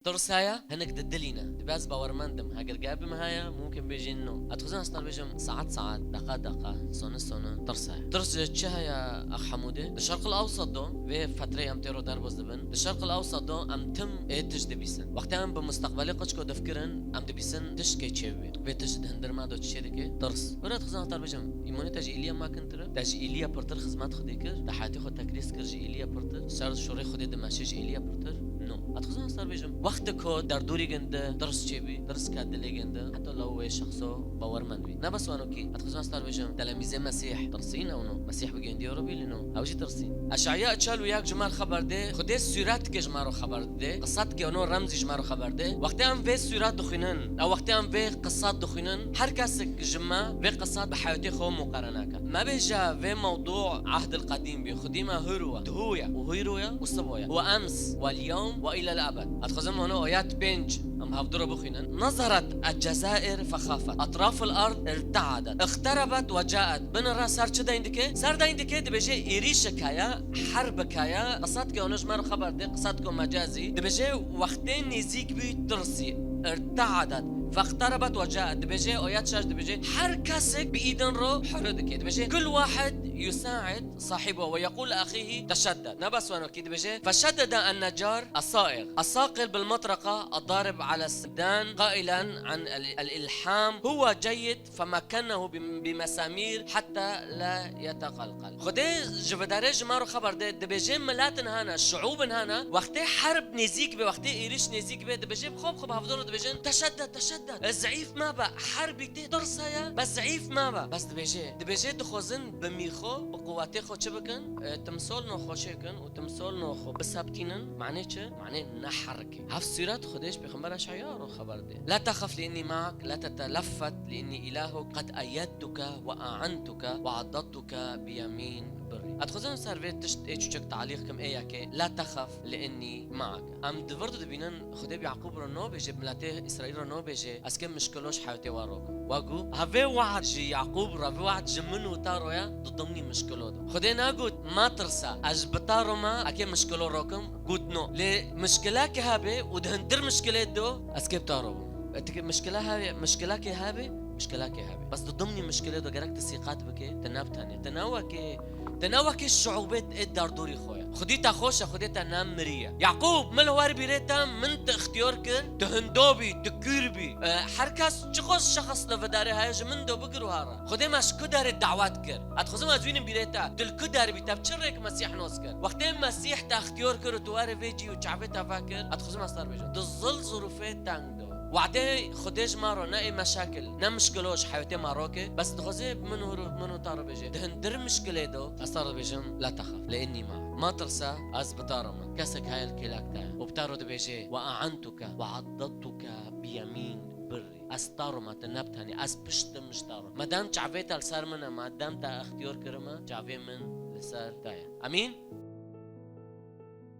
ترسايا هنك ددلينا بس باورماندم هاجر جاب مهايا ممكن بيجي انه اتخزن استر بيجم ساعات دقة سنة ترسايا ترس تشها يا اخ حموده الشرق الاوسط دو في فتره ام تيرو دربز دبن الشرق الاوسط دو ام تم تجد بيسن وقتها بمستقبلي قشكو دفكرن ام دبيسن تشكي تشوي في تجد هندر ما دو تشيركي ترس ولا تخزن استر بيجم يموني تاجي اليا ما كنتر تاجي اليا برتر خدمات خديكر تحياتي خد تكريس كرجي اليا برتر شر شوري خدي دماشيج اليا برتر نو اتخزن استر بيجم وقتك در دوری گنده درست چی بی درست کادلی گنده حتی لو شخصو باور من بی نه بس وانو کی اتخزن استر بيجم تلاميذ مسيح ترسين او نو مسيح بگندی رو بی لنو اوجی ترسين اشعياء چالو یک جمار خبر ده خود سورت که جمارو خبر ده قصت که اونو رمزی جمارو خبر ده وقتی هم في سورت دخینن او وقتی هم في قصات دخینن هر کس جمع في قصات بحياتي خو مقارنه ما بيجا في موضوع عهد القديم بي خديما هروة تهويا وهيرويا وصبويا وامس واليوم والى الابد اتخزن هنا ايات بنج ام هفدرو بخينا نظرت الجزائر فخافت اطراف الارض ارتعدت اقتربت وجاءت بن الراس صار چه دايندكه صار دايندكه دبجي ايريشكايا حربكايا قصات كه اونج مر خبر دي قصات كه مجازي دبجي وقتين نزيك بي ترسي ارتعدت فاقتربت وجاءت دبجي اويات شاش دبجي هر كاسك بايدن رو حردك دبجي كل واحد يساعد صاحبه ويقول اخيه تشدد نبس وانو كي دبجي فشدد النجار الصائغ الصاقل بالمطرقه الضارب على السدان قائلا عن الالحام هو جيد فمكنه بمسامير حتى لا يتقلقل خدي جفداري جمارو خبر دبجي ملاتن هانا الشعوب هانا وقت حرب نزيك بي وقت ايريش نزيك بي دبجي خب هفضلوا دبجي تشدد الزعيف ما بقى حربي تدرسايا بس زعيف ما بقى بس دبجي دخوزن بميخو بقواتي خو تشبكن تمثال نو خوشيكن وتمثال نو خو بسابتينن معناه چه معناه نحركي هف سيرات خديش بيغمبر اشعياء رو خبر دي لا تخف لاني معك لا تتلفت لاني الهك قد ايدتك واعنتك وعضدتك بيمين بري اتخزن سيرفيت تشت ايچوچك تعليق كم اياكي لا تخف لاني معك ام دفرد دبينن خدي بيعقوب رنو بيجي ملاته اسرائيل رنو بيجي اسكم مشكلوش حياتي واروك واجو هفي وعد جي يعقوب رفي وعد جمنو تارويا ضمني مشكلو دو خدي ناقود ما ترسى اجبتارو ما اكي مشكلو روكم قود نو لي مشكلاك هابي ودهندر مشكلات دو اسكيب تارو مشكلاك هابي بس ضمني مشكلة دو جرك تسيقات بكي تناب تانية تناوكي الشعوبات الدار دوري خويا خديتا خوشة خديتا نام مريا يعقوب ملوار بيريتا منت اختيار كر تهندوبي تكيربي حركاس چخوش شخص لفداري هايج من دو بقرو هارا خدي ماش كدار الدعوات كر اتخزم ازوين بيريتا تل كدار بيتا بچرك مسيح نوس كر وقتين مسيح تا اختيار كر تواري فيجي وچعبتا فاكر اتخزم استار بيجو دظل ظروفات تانجدو وعدي خديج مارو ناي مشاكل نا مشكلوش حياتي ماروكي بس دخزي منو تارو بيجي دهندر مشكلة دو استار بيجم لا تخاف لاني معك ما ترسى أزبطارما كسك هاي الكلاك تاعي وبتارو دبيجي وأعنتك وعضدتك بيمين بري أستارما تنبتني أسبشتم مشتارو مادام تعفيت السار منا مادام تا اختيار كرما تعفي من لسار تاعي أمين